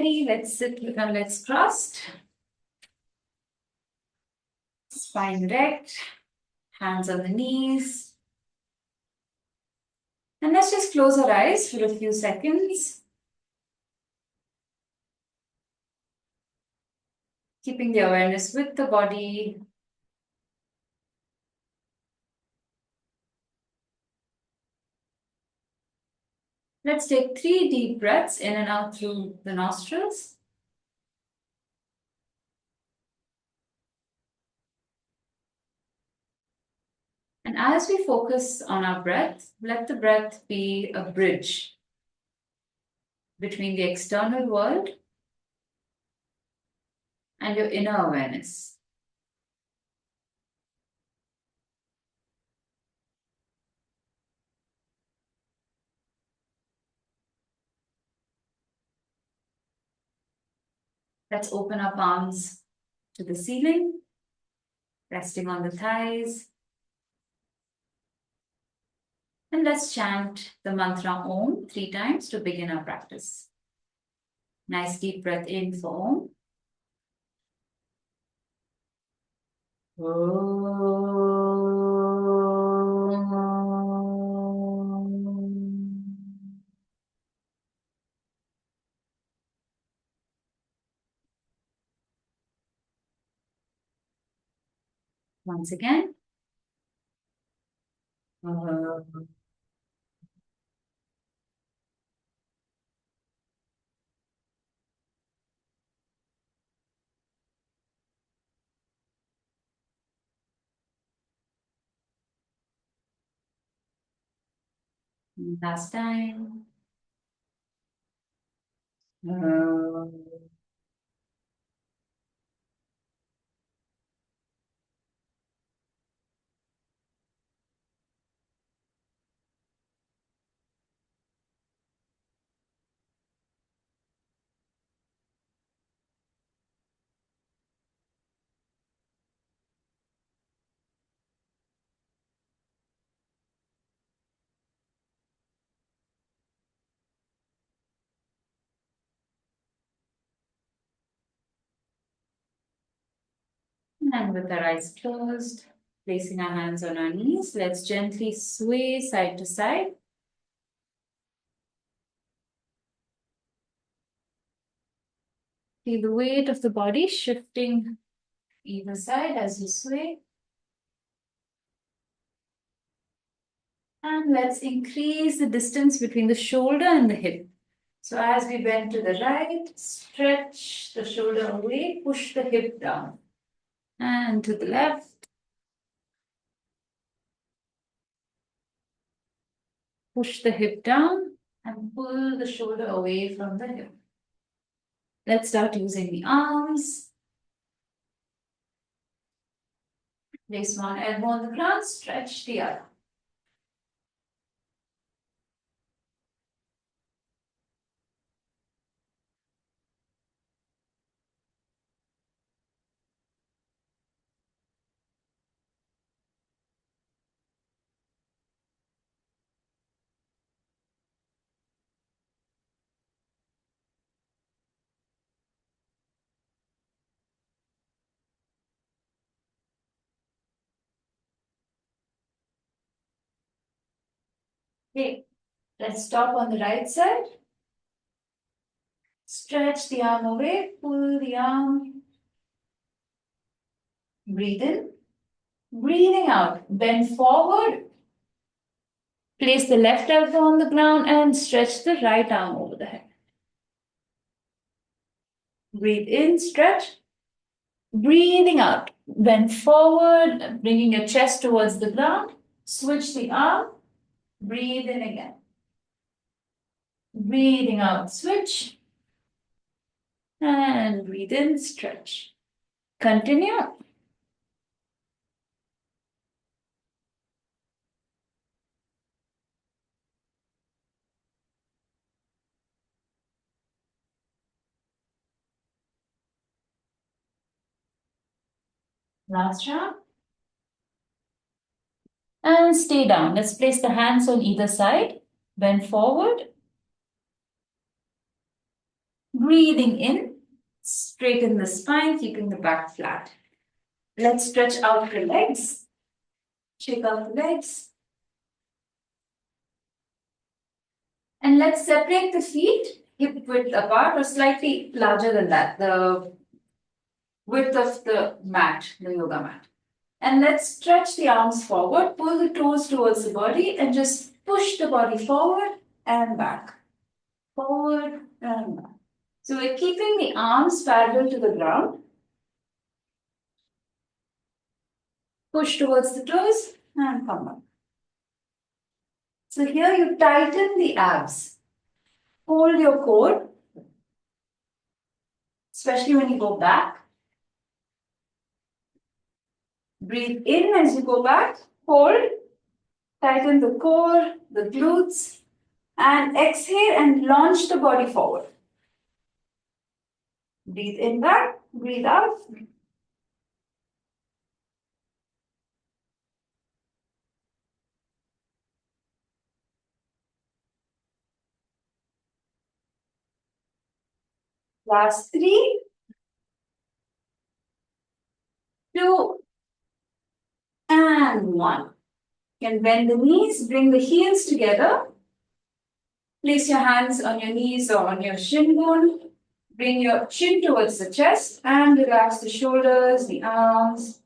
Let's sit with our legs crossed. Spine erect. Hands on the knees. And let's just close our eyes for a few seconds. Keeping the awareness with the body. Let's take 3 deep breaths in and out through the nostrils. And as we focus on our breath, let the breath be a bridge between the external world and your inner awareness. Let's open our palms to the ceiling, resting on the thighs. And let's chant the mantra Om 3 times to begin our practice. Nice deep breath in for Om. Once again. Last time. And with our eyes closed, placing our hands on our knees, let's gently sway side to side. Feel the weight of the body shifting either side as you sway. And let's increase the distance between the shoulder and the hip. So as we bend to the right, stretch the shoulder away, push the hip down. And to the left, push the hip down and pull the shoulder away from the hip. Let's start using the arms. Place one elbow on the ground, stretch the other. Okay, let's stop on the right side. Stretch the arm away, pull the arm. Breathe in. Breathing out, bend forward. Place the left elbow on the ground and stretch the right arm over the head. Breathe in, stretch. Breathing out, bend forward, bringing your chest towards the ground. Switch the arm. Breathe in again. Breathing out, switch. And breathe in, stretch. Continue. Last round. And stay down. Let's place the hands on either side. Bend forward. Breathing in, straighten the spine, keeping the back flat. Let's stretch out the legs. Shake out the legs. And let's separate the feet hip width apart or slightly larger than that, the width of the mat, the yoga mat. And let's stretch the arms forward, pull the toes towards the body and just push the body forward and back. Forward and back. So we're keeping the arms parallel to the ground. Push towards the toes and come up. So here you tighten the abs. Hold your core, especially when you go back. Breathe in as you go back. Hold. Tighten the core, the glutes, and exhale and launch the body forward. Breathe in back, breathe out. Last 3, 2, and 1. You can bend the knees, bring the heels together. Place your hands on your knees or on your shin bone. Bring your chin towards the chest and relax the shoulders, the arms.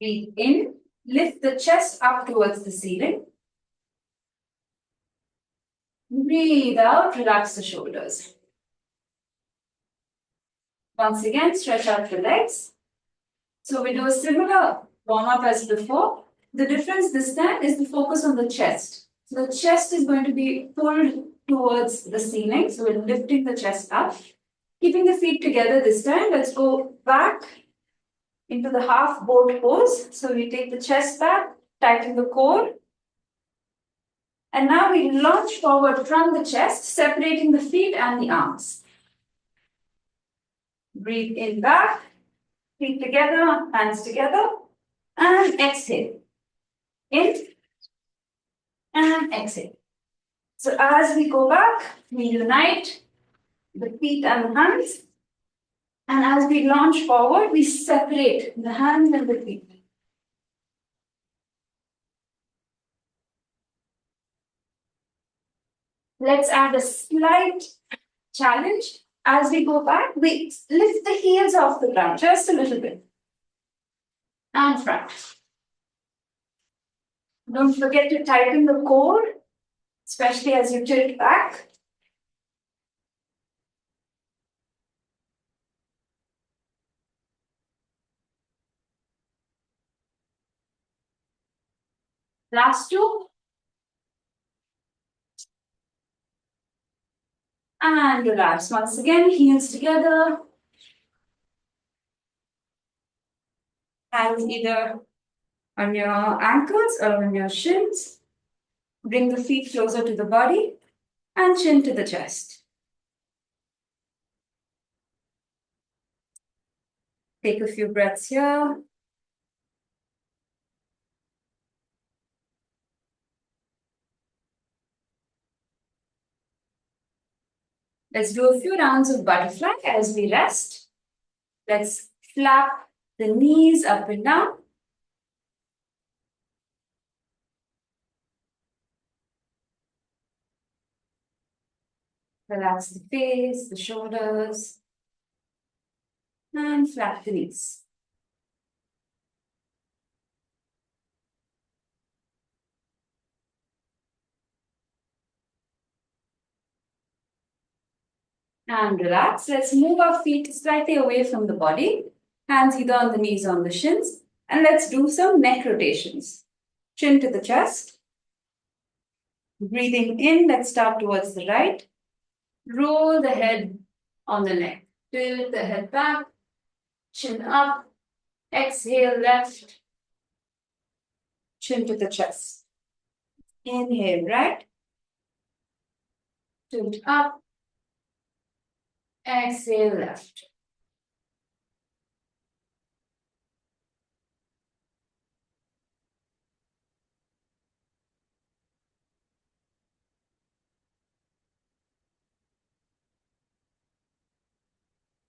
Breathe in, lift the chest up towards the ceiling. Breathe out, relax the shoulders. Once again, stretch out the legs. So we do a similar warm-up as before. The difference this time is the focus on the chest. So the chest is going to be pulled towards the ceiling. So we're lifting the chest up. Keeping the feet together this time, let's go back into the half boat pose. So we take the chest back, tighten the core. And now we launch forward from the chest, separating the feet and the arms. Breathe in back, feet together, hands together, and exhale. In and exhale. So as we go back, we unite the feet and the hands. And as we launch forward, we separate the hands and the feet. Let's add a slight challenge. As we go back, we lift the heels off the ground just a little bit. And front. Don't forget to tighten the core, especially as you tilt back. Last 2. And relax. Once again, heels together. Hands either on your ankles or on your shins. Bring the feet closer to the body and chin to the chest. Take a few breaths here. Let's do a few rounds of butterfly as we rest. Let's flap the knees up and down. Relax the face, the shoulders, and flap the knees. And relax. Let's move our feet slightly away from the body. Hands either on the knees or on the shins. And let's do some neck rotations. Chin to the chest. Breathing in, let's start towards the right. Roll the head on the neck. Tilt the head back. Chin up. Exhale left. Chin to the chest. Inhale right. Tilt up. Exhale, left.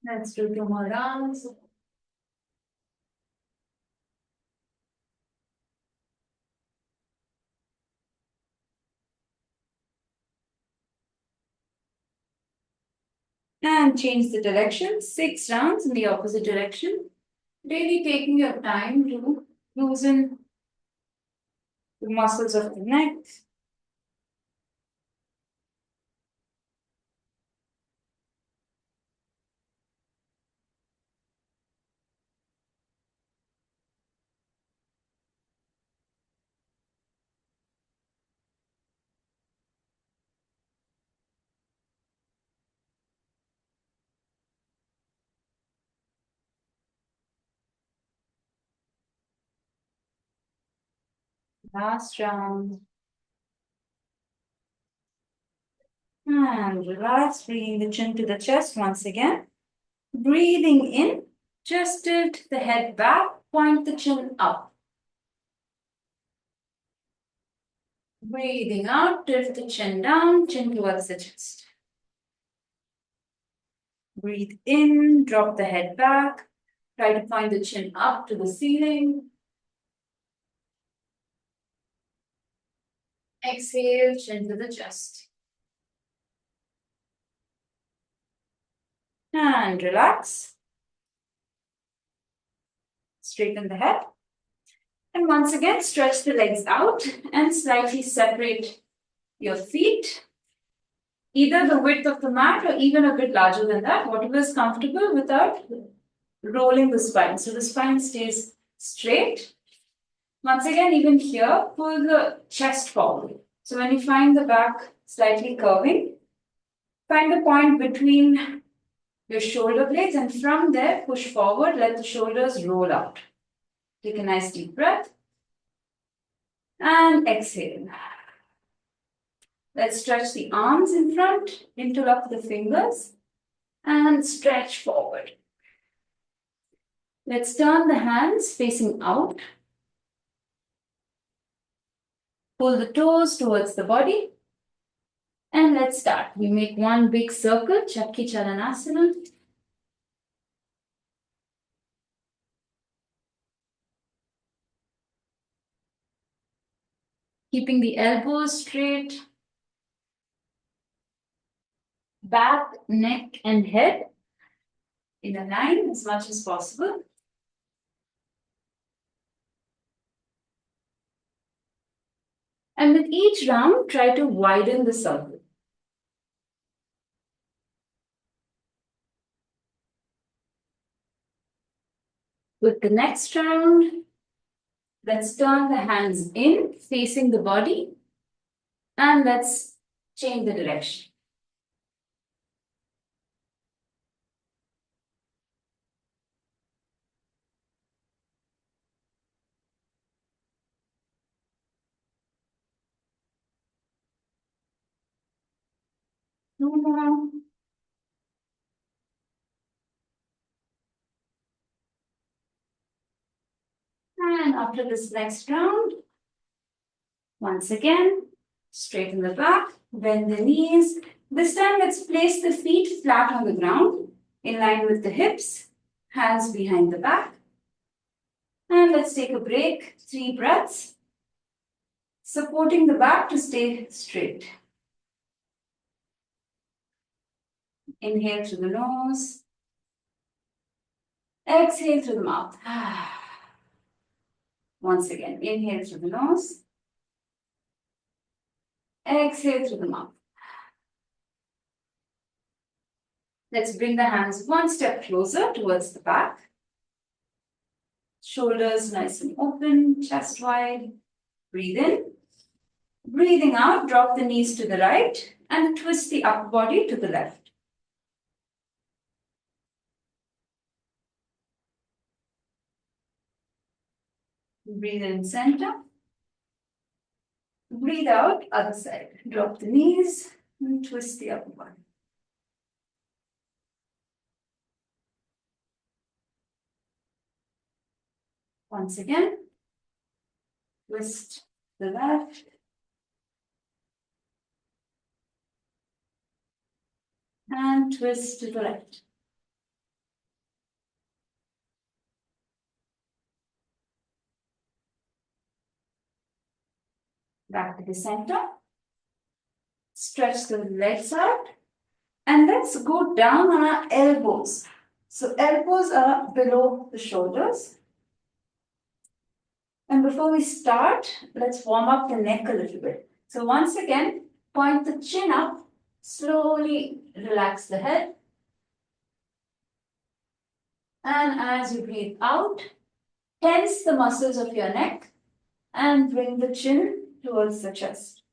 Let's do 2 more rounds. And change the direction. 6 rounds in the opposite direction. Really taking your time to loosen the muscles of the neck. Last round. And relax, bringing the chin to the chest once again. Breathing in, just tilt the head back, point the chin up. Breathing out, tilt the chin down, chin towards the chest. Breathe in, drop the head back. Try to point the chin up to the ceiling. Exhale, chin to the chest. And relax. Straighten the head. And once again, stretch the legs out and slightly separate your feet. Either the width of the mat or even a bit larger than that, whatever is comfortable without rolling the spine. So the spine stays straight. Once again, even here, pull the chest forward. So when you find the back slightly curving, find the point between your shoulder blades and from there, push forward, let the shoulders roll out. Take a nice deep breath and exhale. Let's stretch the arms in front, interlock the fingers and stretch forward. Let's turn the hands facing out. Pull the toes towards the body. And let's start. We make one big circle, Chakki Chalanasana. Keeping the elbows straight. Back, neck, and head in a line as much as possible. And with each round, try to widen the circle. With the next round, let's turn the hands in, facing the body, and let's change the direction. Two more. And after this next round, once again, straighten the back, bend the knees. This time, let's place the feet flat on the ground, in line with the hips, hands behind the back. And let's take a break, 3 breaths, supporting the back to stay straight. Inhale through the nose, exhale through the mouth. Once again, inhale through the nose, exhale through the mouth. Let's bring the hands one step closer towards the back. Shoulders nice and open, chest wide. Breathe in. Breathing out, drop the knees to the right and twist the upper body to the left. Breathe in center. Breathe out, other side. Drop the knees and twist the upper body. Once again, twist the left. And twist to the right. Back to the center. Stretch the legs out. And let's go down on our elbows. So elbows are below the shoulders. And before we start, let's warm up the neck a little bit. So once again, point the chin up, slowly relax the head. And as you breathe out, tense the muscles of your neck and bring the chin towards the chest.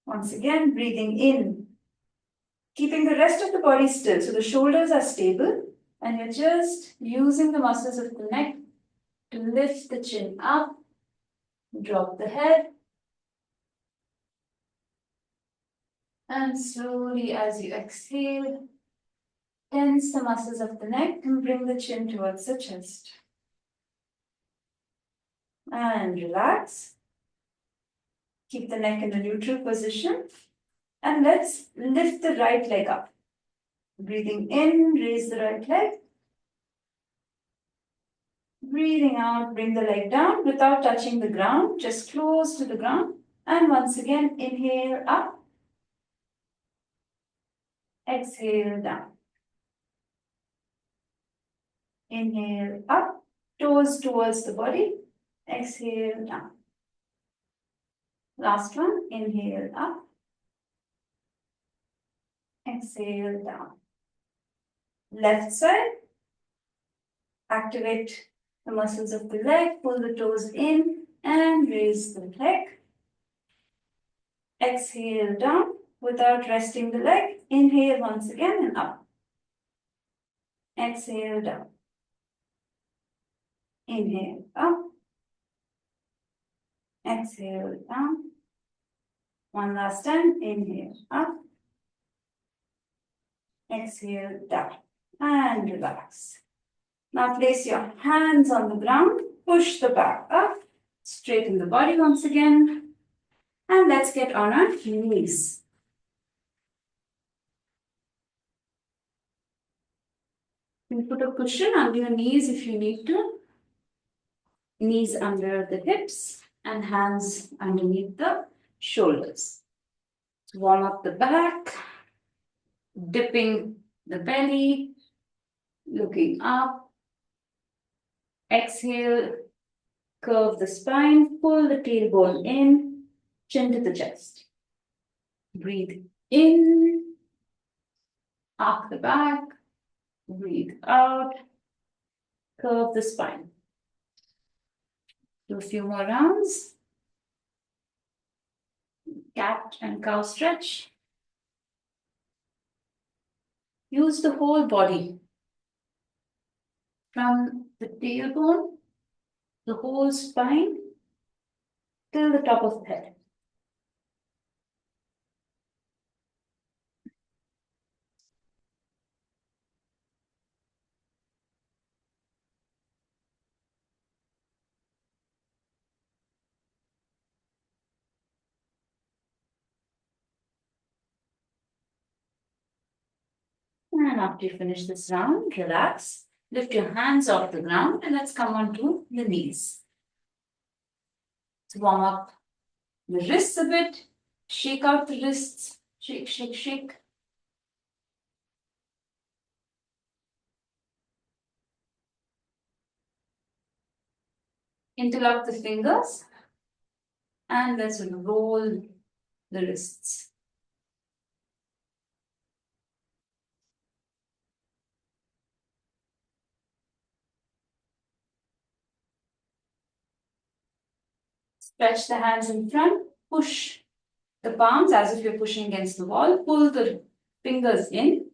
Once again, breathing in, keeping the rest of the body still. So the shoulders are stable and you're just using the muscles of the neck to lift the chin up, drop the head, and slowly as you exhale, tense the muscles of the neck and bring the chin towards the chest. And relax. Keep the neck in a neutral position. And let's lift the right leg up. Breathing in, raise the right leg. Breathing out, bring the leg down without touching the ground, just close to the ground. And once again, inhale up. Exhale down. Inhale up, toes towards the body. Exhale down. Last one, inhale up. Exhale down. Left side, activate the muscles of the leg, pull the toes in and raise the leg. Exhale down without resting the leg. Inhale once again and up. Exhale down. Inhale up. Exhale down. One last time. Inhale up. Exhale down. And relax. Now place your hands on the ground. Push the back up. Straighten the body once again. And let's get on our knees. You put a cushion under your knees if you need to. Knees under the hips and hands underneath the shoulders. Warm up the back, dipping the belly, looking up. Exhale, curve the spine, pull the tailbone in, chin to the chest. Breathe in, arc the back, breathe out, curve the spine. Do a few more rounds. Cat and cow stretch. Use the whole body. From the tailbone, the whole spine, till the top of the head. And after you finish this round, relax. Lift your hands off the ground and let's come on to the knees. To warm up the wrists a bit. Shake out the wrists. Shake, shake, shake. Interlock the fingers. And let's roll the wrists. Stretch the hands in front. Push the palms as if you're pushing against the wall. Pull the fingers in.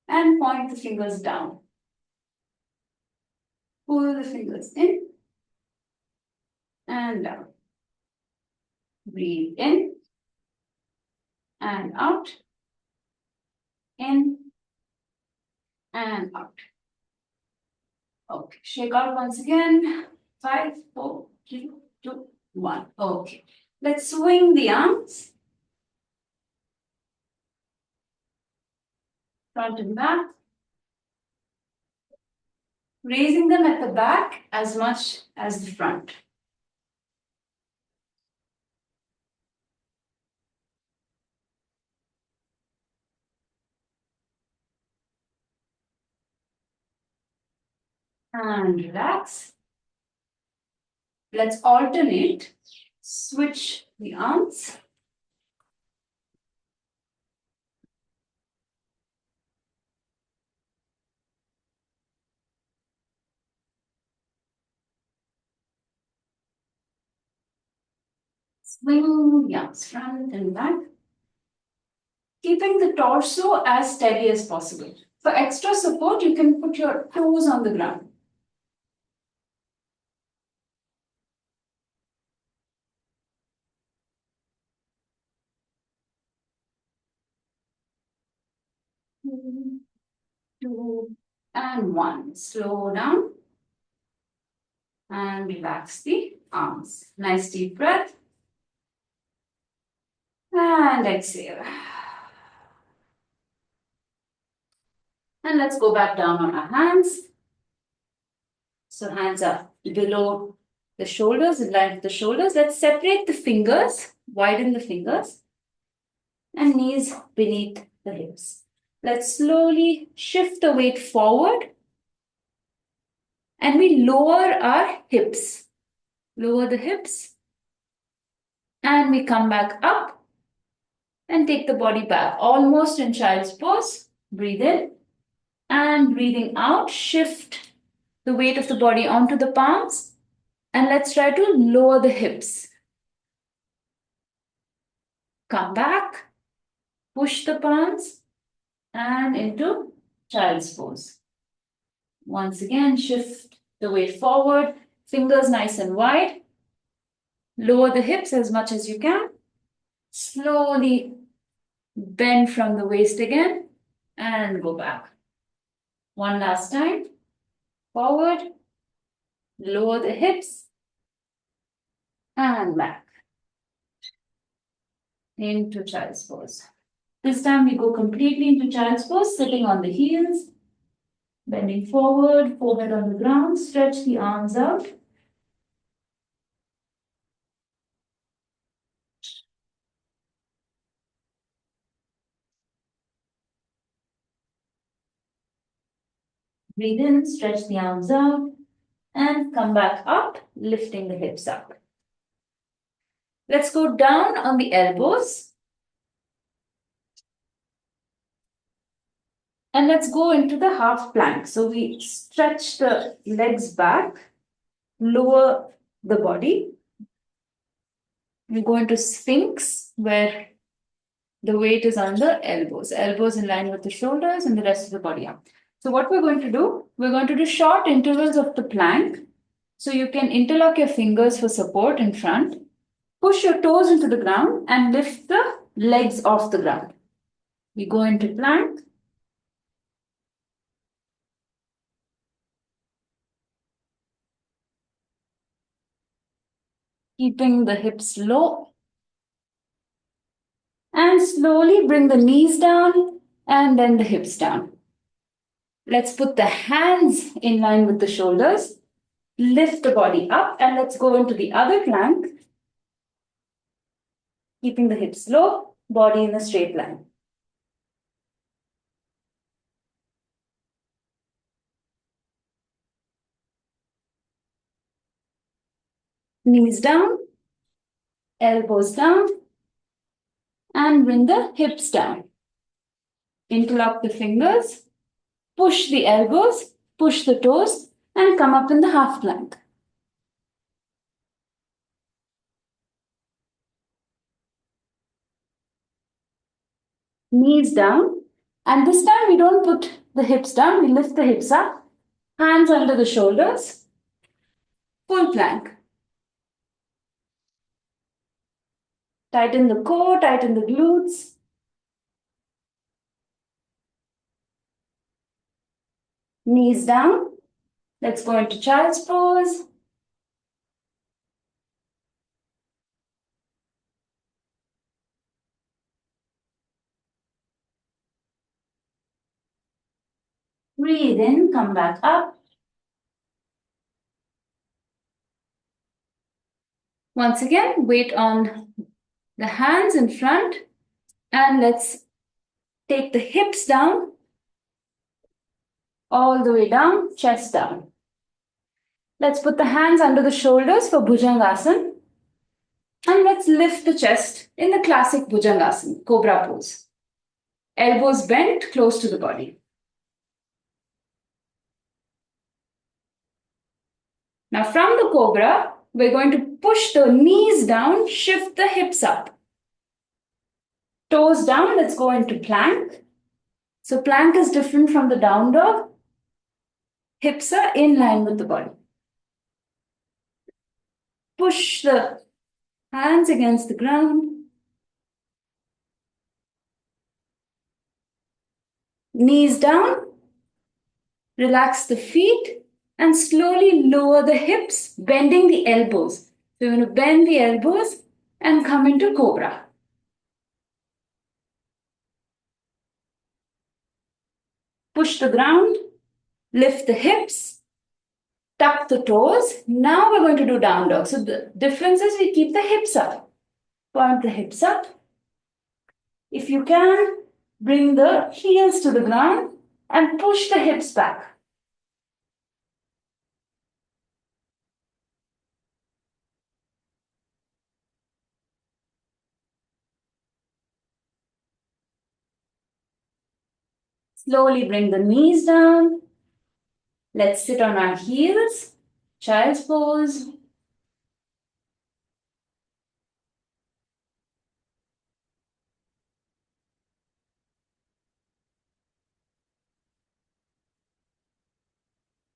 And point the fingers down. Pull the fingers in. And down. Breathe in. And out. In. And out. Okay, shake out once again. 5, 4, 3, 2, 1. Okay, let's swing the arms. Front and back. Raising them at the back as much as the front. And relax. Let's alternate. Switch the arms. Swing the arms front and back. Keeping the torso as steady as possible. For extra support, you can put your toes on the ground. Two, and 1. Slow down and relax the arms. Nice deep breath. And exhale. And let's go back down on our hands. So hands are below the shoulders, in line with the shoulders. Let's separate the fingers, widen the fingers, and knees beneath the hips. Let's slowly shift the weight forward and we lower our hips. Lower the hips and we come back up and take the body back, almost in child's pose. Breathe in and breathing out, shift the weight of the body onto the palms and let's try to lower the hips. Come back, push the palms and into child's pose. Once again, shift the weight forward, fingers nice and wide. Lower the hips as much as you can. Slowly bend from the waist again and go back. One last time. Forward, lower the hips and back into child's pose. This time we go completely into child's pose, sitting on the heels, bending forward, forehead on the ground, stretch the arms out. Breathe in, stretch the arms out, and come back up, lifting the hips up. Let's go down on the elbows. And let's go into the half plank. So we stretch the legs back, lower the body. We go into Sphinx, where the weight is on the elbows. Elbows in line with the shoulders and the rest of the body up. So what we're going to do short intervals of the plank. So you can interlock your fingers for support in front. Push your toes into the ground and lift the legs off the ground. We go into plank. Keeping the hips low. And slowly bring the knees down and then the hips down. Let's put the hands in line with the shoulders. Lift the body up and let's go into the other plank. Keeping the hips low, body in a straight line. Knees down, elbows down, and bring the hips down. Interlock the fingers, push the elbows, push the toes, and come up in the half plank. Knees down, and this time we don't put the hips down, we lift the hips up, hands under the shoulders, full plank. Tighten the core, tighten the glutes. Knees down, Let's go into child's pose. Breathe in, come back up. Once again, weight on the hands in front, and let's take the hips down, all the way down, chest down. Let's put the hands under the shoulders for Bhujangasana. And let's lift the chest in the classic Bhujangasana, cobra pose. Elbows bent close to the body. Now from the cobra, we're going to push the knees down, shift the hips up. Toes down, let's go into plank. So plank is different from the down dog. Hips are in line with the body. Push the hands against the ground. Knees down. Relax the feet and slowly lower the hips, bending the elbows. So you're going to bend the elbows and come into cobra. Push the ground, lift the hips, tuck the toes. Now we're going to do down dog. So the difference is we keep the hips up. Point the hips up. If you can, bring the heels to the ground and push the hips back. Slowly bring the knees down. Let's sit on our heels. Child's pose.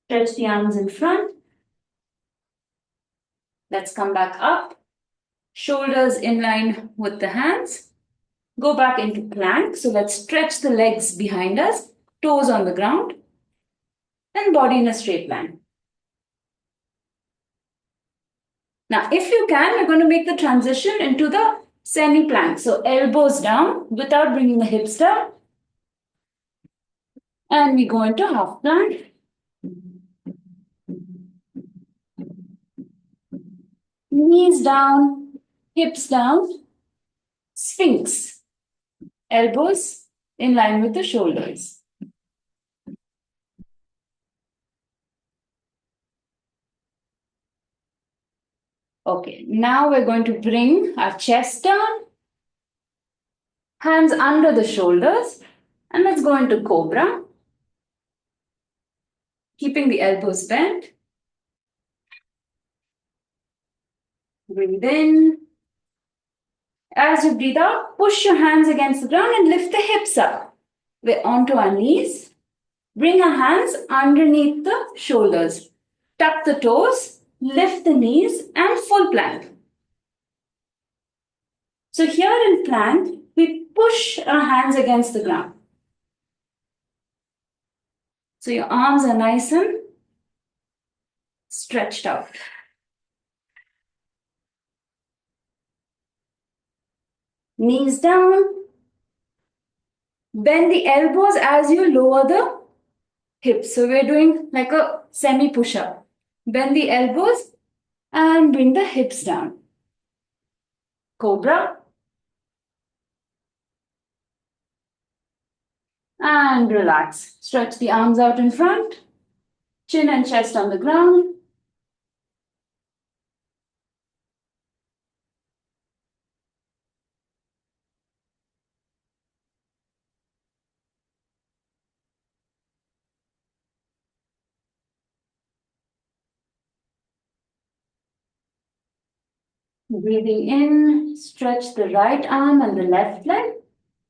Stretch the arms in front. Let's come back up. Shoulders in line with the hands. Go back into plank. So let's stretch the legs behind us. Toes on the ground. And body in a straight line. Now, if you can, we're going to make the transition into the semi-plank. So elbows down without bringing the hips down. And we go into half plank. Knees down, hips down, sphinx. Elbows in line with the shoulders. Okay, now we're going to bring our chest down, hands under the shoulders, and let's go into cobra. Keeping the elbows bent. Breathe in. As you breathe out, push your hands against the ground and lift the hips up. We're onto our knees. Bring our hands underneath the shoulders. Tuck the toes, lift the knees, and full plank. So here in plank, we push our hands against the ground. So your arms are nice and stretched out. Knees down. Bend the elbows as you lower the hips. So we're doing like a semi push-up. Bend the elbows and bring the hips down. Cobra. And relax. Stretch the arms out in front. Chin and chest on the ground. Breathing in, stretch the right arm and the left leg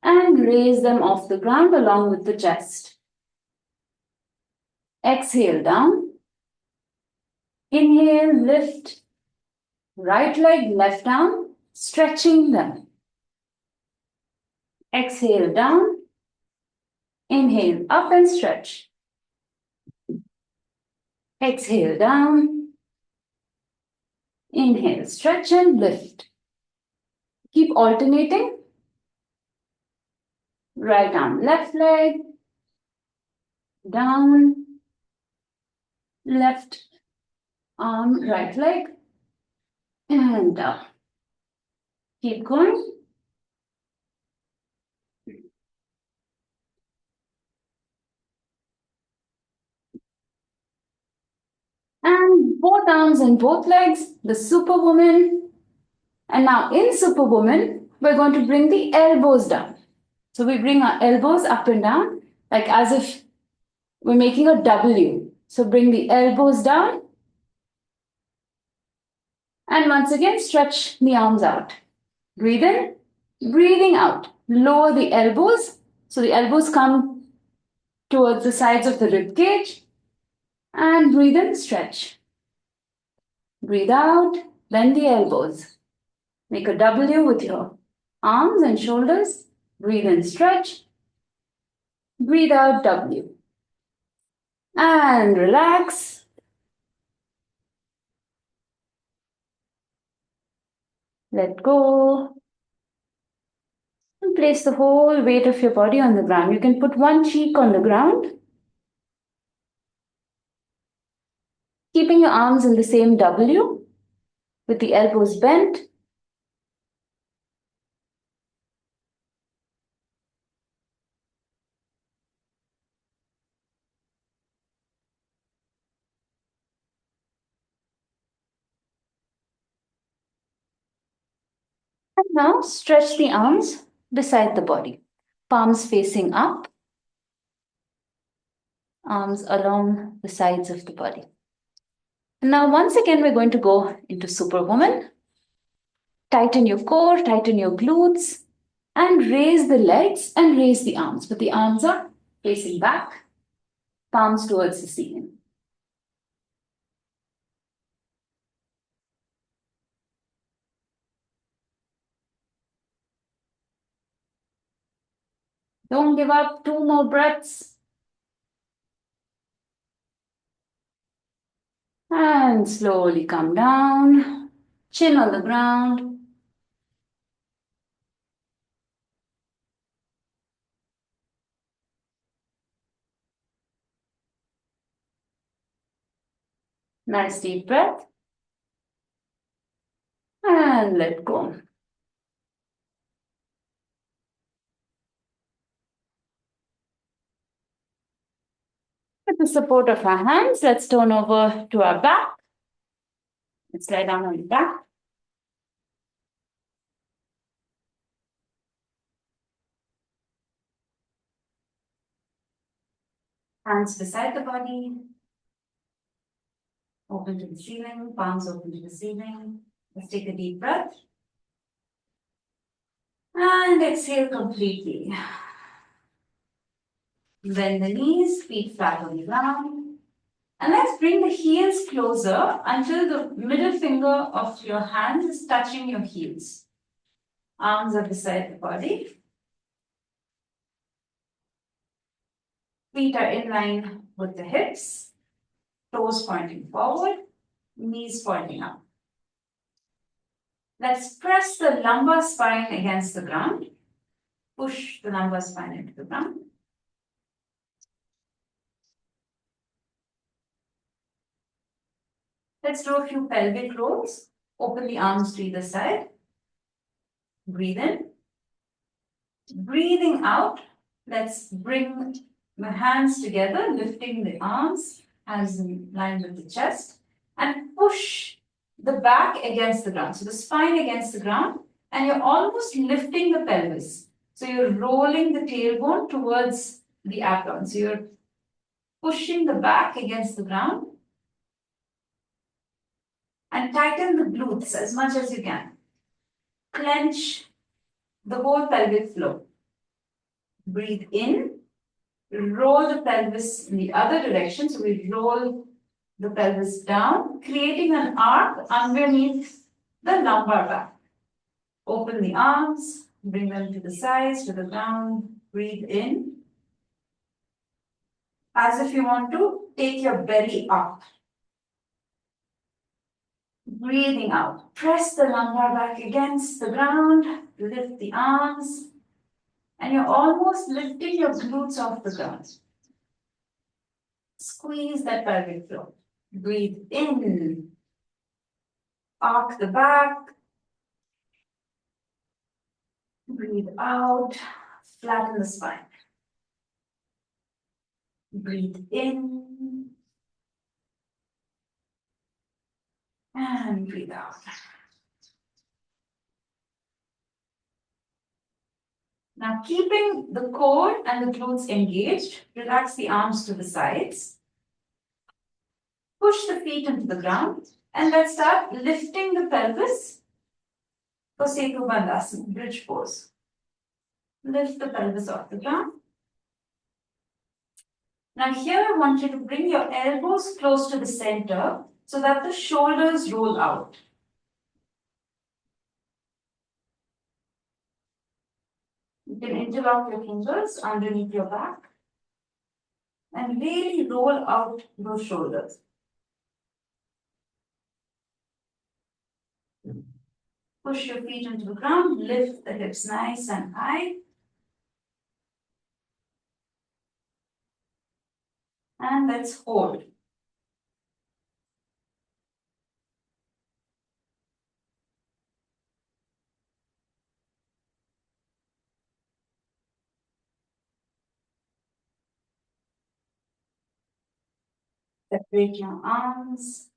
and raise them off the ground along with the chest. Exhale down. Inhale, lift. Right leg, left arm, stretching them. Exhale down. Inhale up and stretch. Exhale down. Inhale, stretch and lift. Keep alternating. Right arm, left leg. Down. Left arm, right leg. And down. Keep going. And both arms and both legs, the Superwoman. And now in Superwoman, we're going to bring the elbows down. So we bring our elbows up and down, like as if we're making a W. So bring the elbows down. And once again, stretch the arms out. Breathe in, breathing out. Lower the elbows. So the elbows come towards the sides of the rib cage. And breathe in, stretch. Breathe out, bend the elbows. Make a W with your arms and shoulders. Breathe in, stretch. Breathe out, W. And relax. Let go. And place the whole weight of your body on the ground. You can put one cheek on the ground, keeping your arms in the same W with the elbows bent. And now stretch the arms beside the body. Palms facing up, arms along the sides of the body. And now once again, we're going to go into Superwoman. Tighten your core, tighten your glutes, and raise the legs and raise the arms. But the arms are facing back, palms towards the ceiling. Don't give up. 2 more breaths. And slowly come down. Chin on the ground. Nice deep breath. And let go. With the support of our hands, let's turn over to our back. Let's lie down on the back. Hands beside the body. Open to the ceiling, palms open to the ceiling. Let's take a deep breath. And exhale completely. Bend the knees, feet flat on the ground. And let's bring the heels closer until the middle finger of your hands is touching your heels. Arms are beside the body. Feet are in line with the hips. Toes pointing forward, knees pointing up. Let's press the lumbar spine against the ground. Push the lumbar spine into the ground. Let's do a few pelvic rolls. Open the arms to either side. Breathe in. Breathing out. Let's bring the hands together, lifting the arms, hands in line with the chest, and push the back against the ground. So the spine against the ground, and you're almost lifting the pelvis. So you're rolling the tailbone towards the abdomen. So you're pushing the back against the ground and tighten the glutes as much as you can. Clench the whole pelvic floor. Breathe in, roll the pelvis in the other direction. So we roll the pelvis down, creating an arc underneath the lumbar back. Open the arms, bring them to the sides, to the ground. Breathe in. As if you want to take your belly up. Breathing out. Press the lumbar back against the ground. Lift the arms. And you're almost lifting your glutes off the ground. Squeeze that pelvic floor. Breathe in. Arc the back. Breathe out. Flatten the spine. Breathe in. And breathe out. Now, keeping the core and the glutes engaged, relax the arms to the sides. Push the feet into the ground. And let's start lifting the pelvis for Setu Bandhasana, bridge pose. Lift the pelvis off the ground. Now here I want you to bring your elbows close to the center so that the shoulders roll out. You can interlock your fingers underneath your back and really roll out those shoulders. Push your feet into the ground, lift the hips nice and high. And let's hold. Separate your arms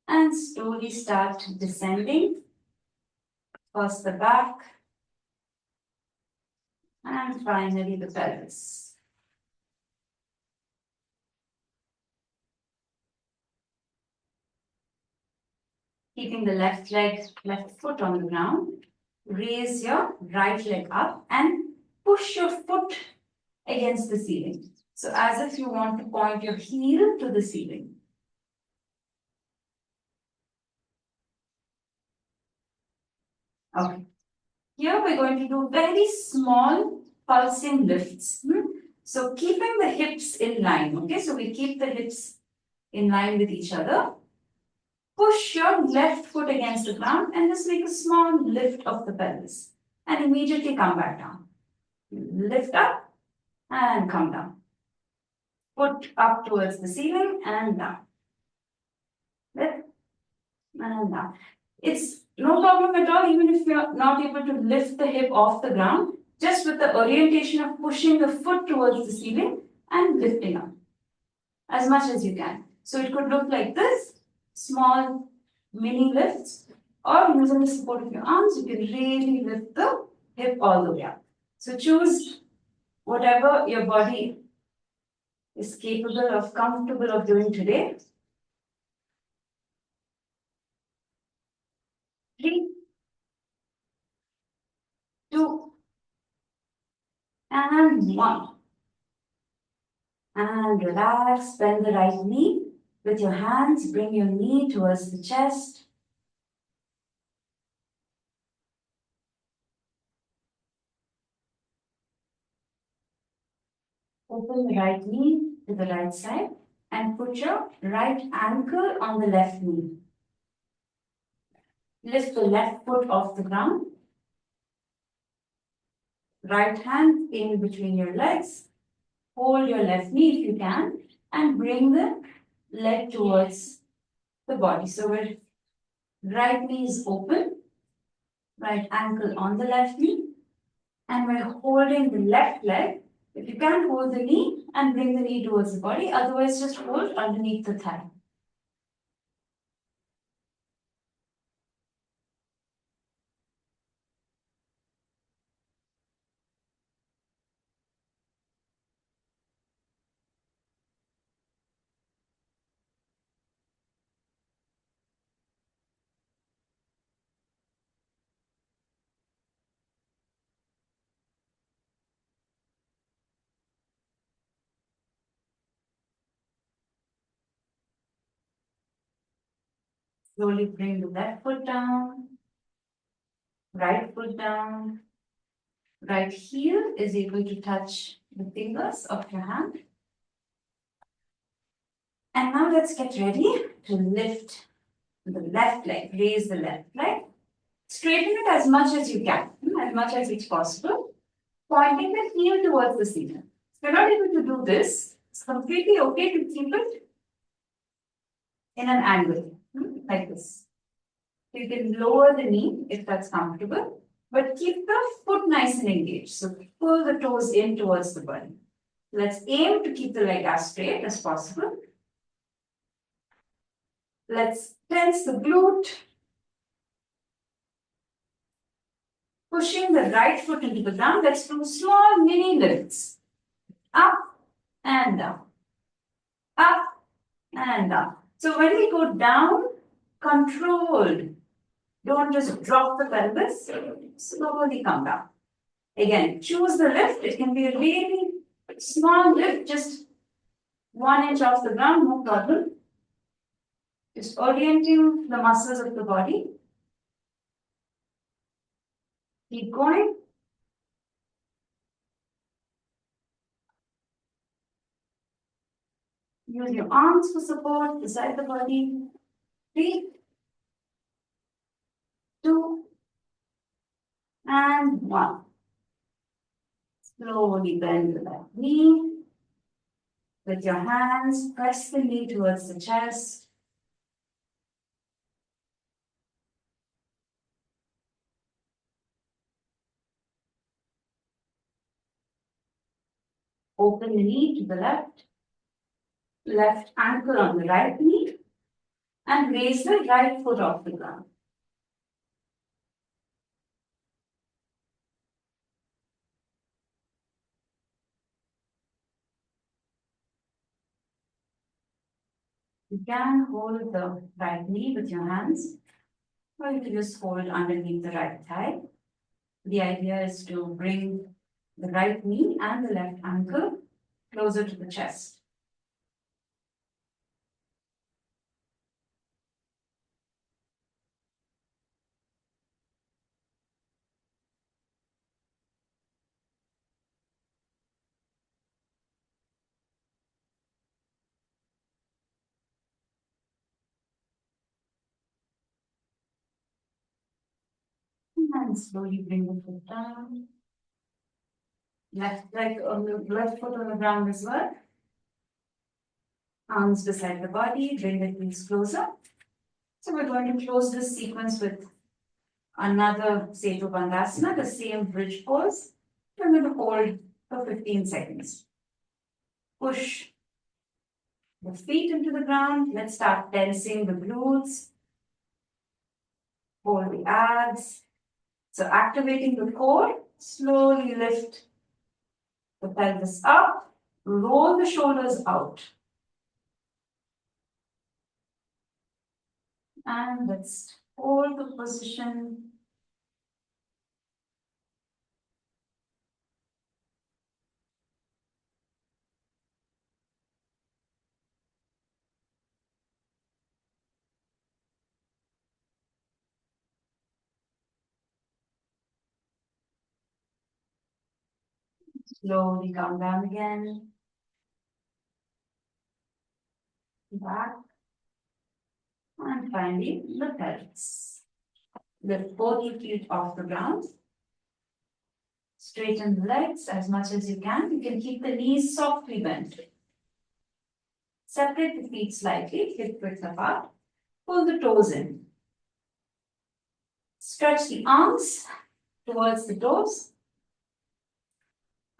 and slowly start descending. First the back and finally the pelvis. Keeping the left foot on the ground, raise your right leg up and push your foot against the ceiling. So as if you want to point your heel to the ceiling. Okay. Here we're going to do very small pulsing lifts. So keeping the hips in line. Okay, so we keep the hips in line with each other. Push your left foot against the ground and just make a small lift of the pelvis. And immediately come back down. Lift up and come down. Foot up towards the ceiling and down. Lift and down. It's no problem at all, even if you're not able to lift the hip off the ground, just with the orientation of pushing the foot towards the ceiling and lifting up as much as you can. So it could look like this, small mini lifts, or using the support of your arms, you can really lift the hip all the way up. So choose whatever your body is capable of, comfortable of doing today. 3, 2, and 1. And relax, bend the right knee. With your hands, bring your knee towards the chest. Open the right knee to the right side and put your right ankle on the left knee. Lift the left foot off the ground. Right hand in between your legs. Hold your left knee if you can and bring the leg towards the body. So we're right knee is open, right ankle on the left knee, and we're holding the left leg. If you can't hold the knee and bring the knee towards the body, otherwise just hold underneath the thigh. Slowly bring the left foot down, right foot down. Right heel is able to touch the fingers of your hand. And now let's get ready to lift The left leg, raise the left leg. Straighten it as much as you can, as much as it's possible, pointing the heel towards the ceiling. If you're not able to do this, it's completely okay to keep it in an angle, like this. You can lower the knee if that's comfortable, but keep the foot nice and engaged. So pull the toes in towards the body. Let's aim to keep the leg as straight as possible. Let's tense the glute. Pushing the right foot into the ground. Let's do small mini lifts. Up and down. Up and down. So when we go down, controlled. Don't just drop the pelvis. Slowly come down. Again, choose the lift. It can be a really small lift, just 1 inch off the ground, no problem. Just orienting the muscles of the body. Keep going. Use your arms for support beside the body. 3, 2, and 1. Slowly bend the left knee. With your hands, press the knee towards the chest. Open the knee to the left. Left ankle on the right knee. And raise the right foot off the ground. You can hold the right knee with your hands, or you can just hold underneath the right thigh. The idea is to bring the right knee and the left ankle closer to the chest. And slowly bring the foot down. Left leg on the left foot on the ground as well. Arms beside the body, bring the knees closer. So we're going to close this sequence with another Setu Bandhasana, the same bridge pose. We're going to hold for 15 seconds. Push the feet into the ground. Let's start tensing the glutes. Hold the abs. So activating the core, slowly lift the pelvis up, roll the shoulders out. And let's hold the position. Slowly come down again. Back. And finally, the pelvis. Lift both your feet off the ground. Straighten the legs as much as you can. You can keep the knees softly bent. Separate the feet slightly, hip width apart. Pull the toes in. Stretch the arms towards the toes.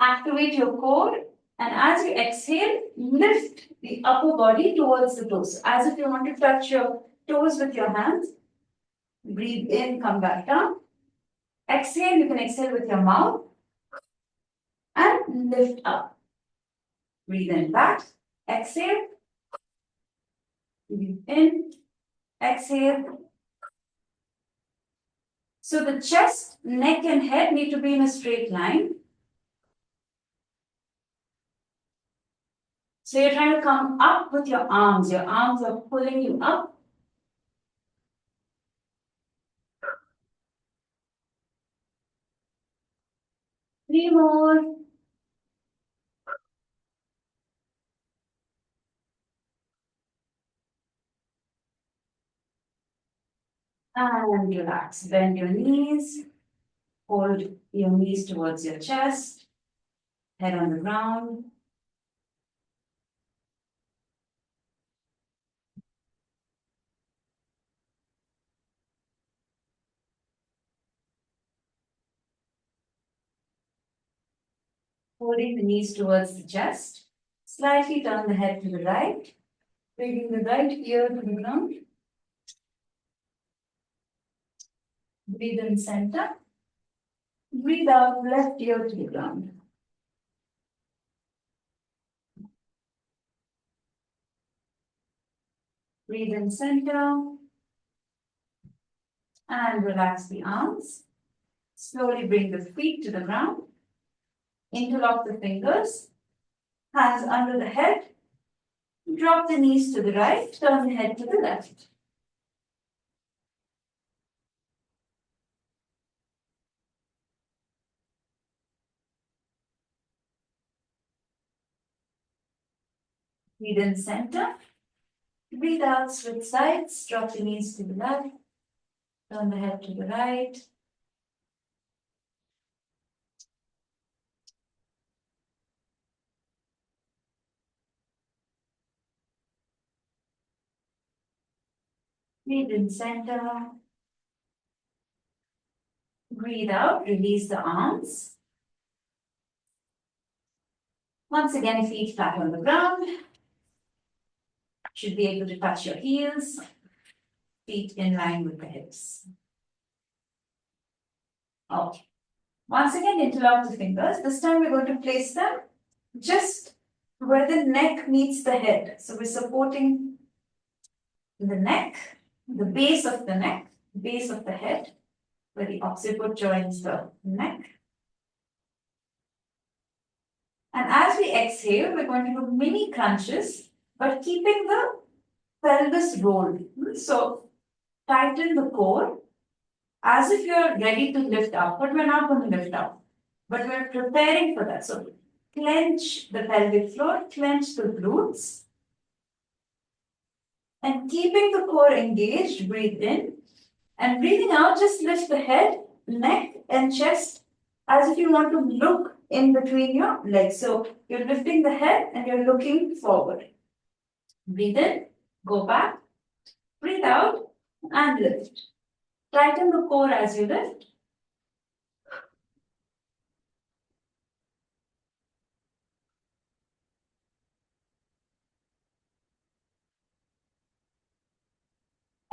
Activate your core. And as you exhale, lift the upper body towards the toes. As if you want to touch your toes with your hands. Breathe in, come back down. Exhale, you can exhale with your mouth. And lift up. Breathe in back. Exhale. Breathe in. Exhale. So the chest, neck and head need to be in a straight line. So you're trying to come up with your arms. Your arms are pulling you up. Three more. And relax. Bend your knees. Hold your knees towards your chest. Head on the ground. Holding the knees towards the chest. Slightly turn the head to the right. Bringing the right ear to the ground. Breathe in center. Breathe out, left ear to the ground. Breathe in center. And relax the arms. Slowly bring the feet to the ground. Interlock the fingers. Hands under the head. Drop the knees to the right. Turn the head to the left. Breathe in center. Breathe out, switch sides. Drop the knees to the left. Turn the head to the right. Breathe in center. Breathe out, release the arms. Once again, feet flat on the ground. Should be able to touch your heels. Feet in line with the hips. Okay. Once again, interlock the fingers. This time we're going to place them just where the neck meets the head. So we're supporting the neck, the base of the neck, base of the head, where the occiput joins the neck. And as we exhale, we're going to do mini crunches, but keeping the pelvis rolled. So tighten the core as if you're ready to lift up, but we're not going to lift up. But we're preparing for that. So clench the pelvic floor, clench the glutes. And keeping the core engaged, breathe in. And breathing out, just lift the head, neck, and chest as if you want to look in between your legs. So you're lifting the head and you're looking forward. Breathe in, go back, breathe out, and lift. Tighten the core as you lift.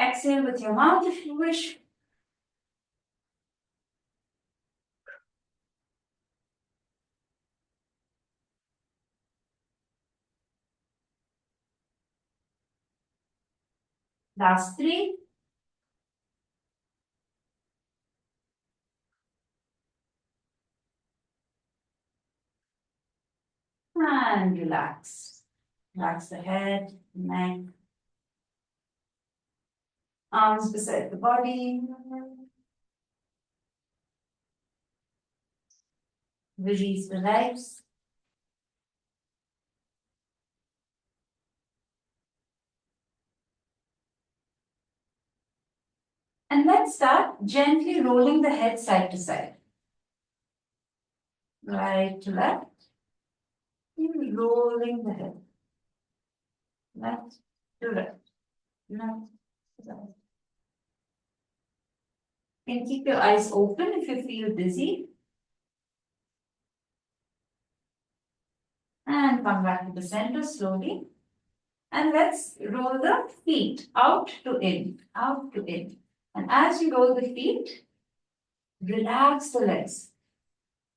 Exhale with your mouth if you wish. Last three. And relax. Relax the head, neck, arms beside the body. Release the legs. And let's start gently rolling the head side to side. Right to left. Rolling the head. Left to right. Left to right. And keep your eyes open if you feel dizzy. And come back to the center slowly. And let's roll the feet out to in, out to in. And as you roll the feet, relax the legs.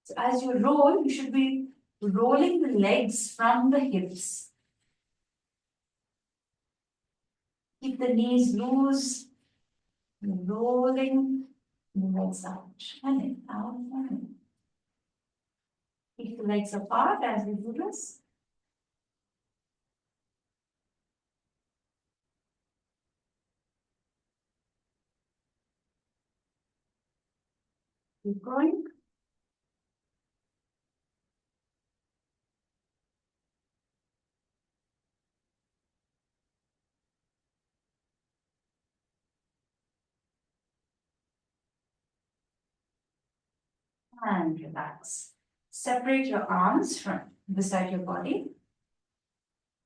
So as you roll, you should be rolling the legs from the hips. Keep the knees loose, rolling the legs out and in, out and in. Keep the legs apart as we do this. Keep going. And relax. Separate your arms from beside your body.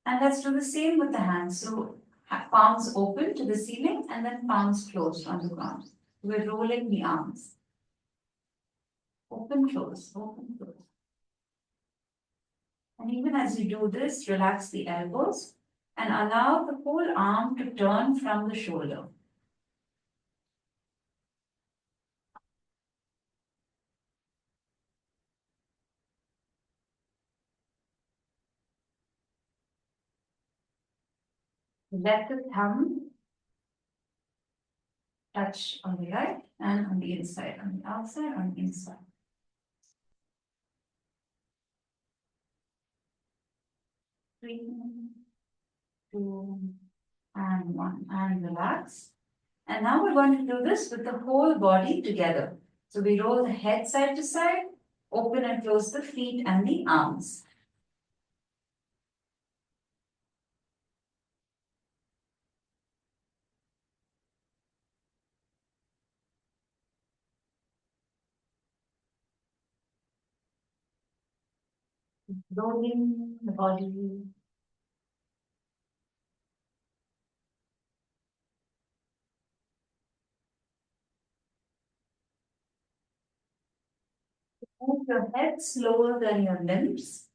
And let's do the same with the hands. So palms open to the ceiling and then palms closed on the ground. We're rolling the arms. Open, close, open, close. And even as you do this, relax the elbows and allow the whole arm to turn from the shoulder. Let the thumb touch on the right and on the inside, on the outside, on the inside. 3, 2, and 1. And relax. And now we're going to do this with the whole body together. So we roll the head side to side, open and close the feet and the arms. Rolling the body. Move your head slower than your limbs.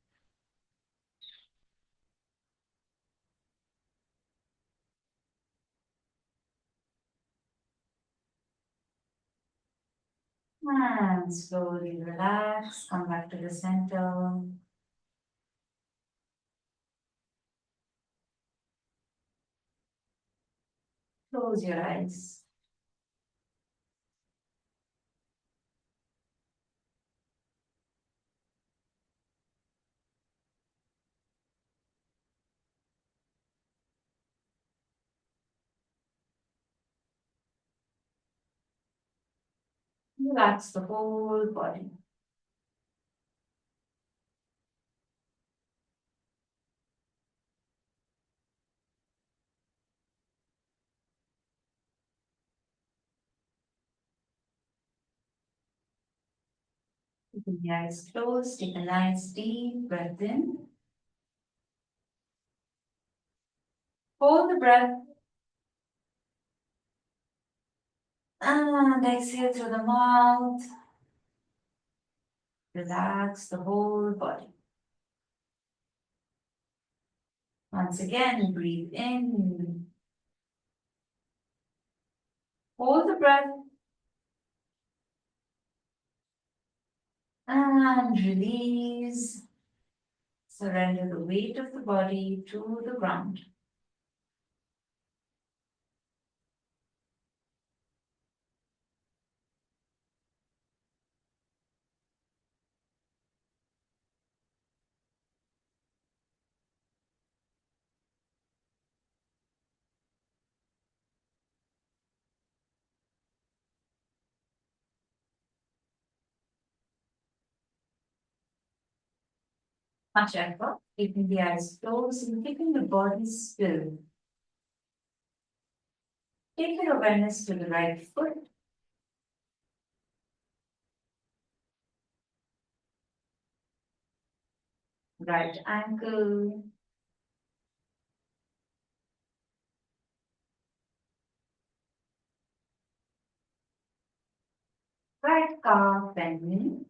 And slowly relax, come back to the center. Close your eyes. Relax the whole body. Keep the eyes closed, take a nice deep breath in. Hold the breath and exhale through the mouth. Relax the whole body. Once again, breathe in. Hold the breath and release. Surrender the weight of the body to the ground. Much effort, keeping the eyes closed and keeping the body still. Take your awareness to the right foot. Right ankle. Right calf and knee.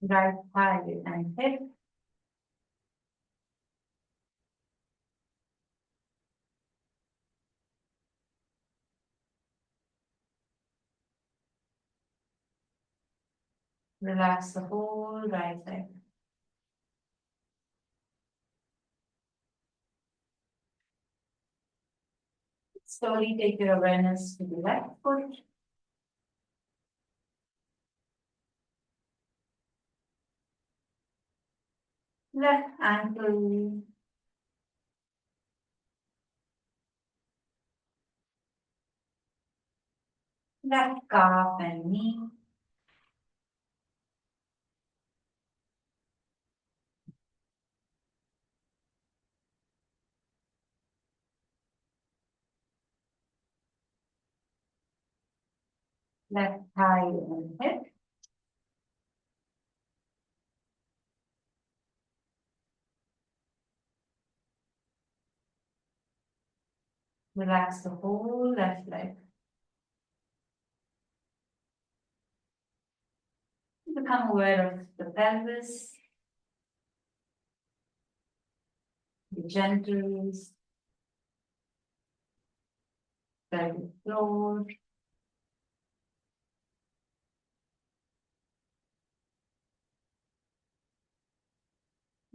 Right thigh and hip. Relax the whole right leg. Slowly take your awareness to the left foot. Left ankle. Left calf and knee. Left thigh and hip. Relax the whole left leg. Become aware of the pelvis, the genitals, pelvic floor,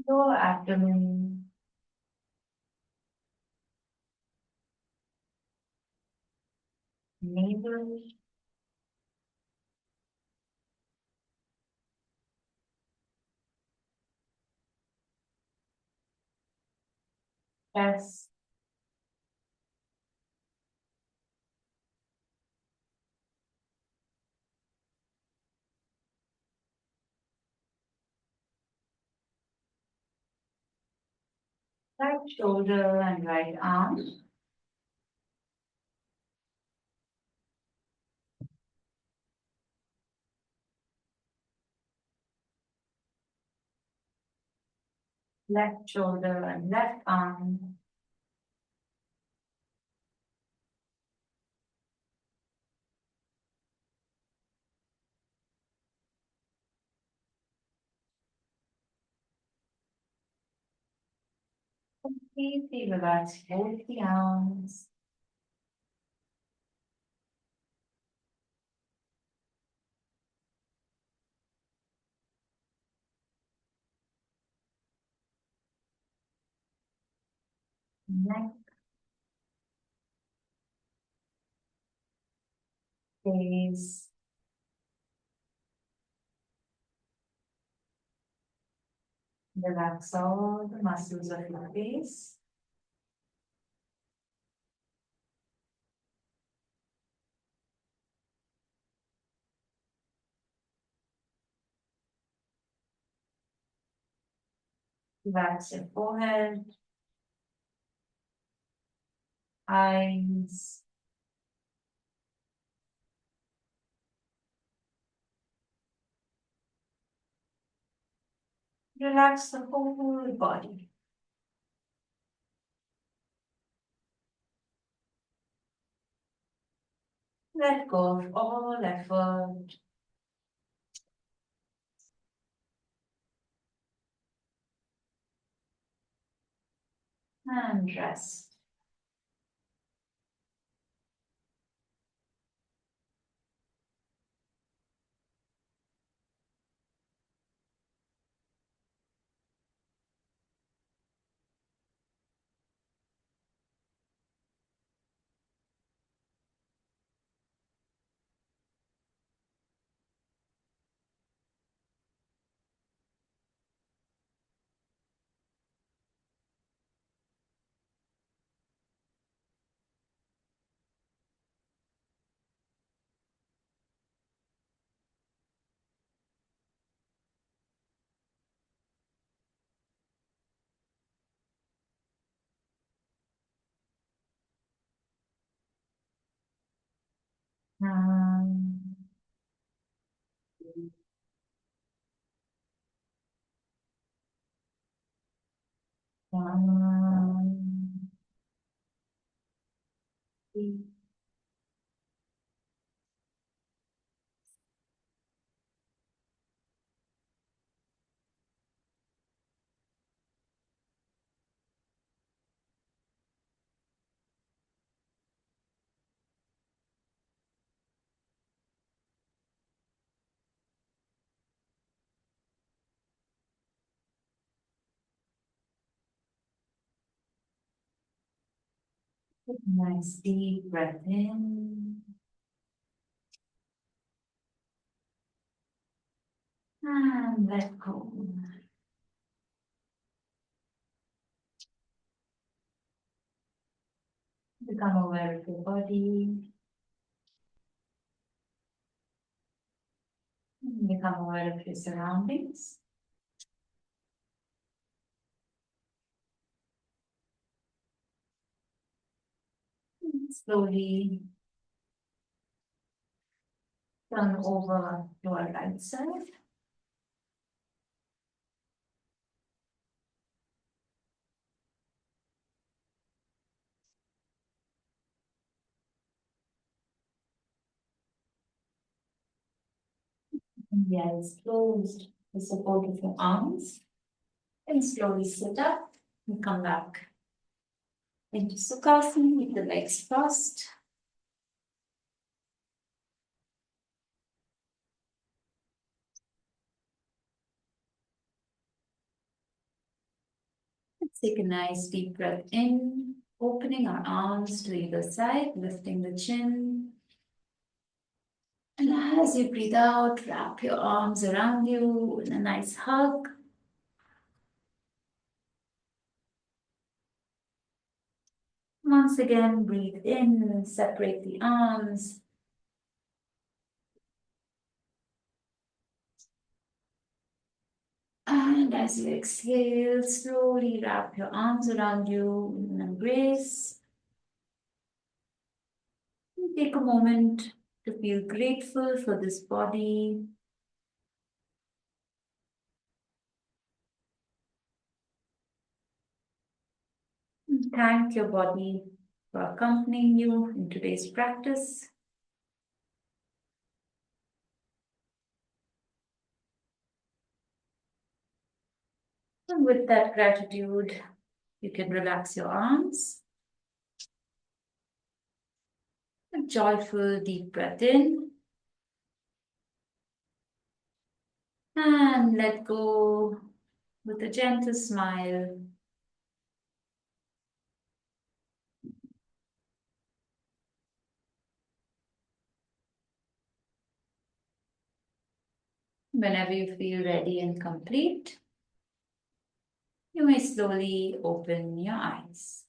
lower abdomen, navel, chest, right shoulder and right arm. Left shoulder and left arm. Completely relax both the arms. Neck, face, relax all the muscles of your face. Relax your forehead, eyes, relax the whole body. Let go of all effort. And rest. Um, um, nice deep breath in and let go. Become aware of your body. Become aware of your surroundings. Slowly Turn over to our right side. And the eyes closed, the support of your arms. And slowly sit up and come back into Sukhasana with the legs crossed. Let's take a nice deep breath in, opening our arms to either side, lifting the chin. And as you breathe out, wrap your arms around you in a nice hug. Once again, breathe in, separate the arms. And as you exhale, slowly wrap your arms around you in an embrace. Take a moment to feel grateful for this body. Thank your body for accompanying you in today's practice. And with that gratitude, you can relax your arms. A joyful deep breath in. And let go with a gentle smile. Whenever you feel ready and complete, you may slowly open your eyes.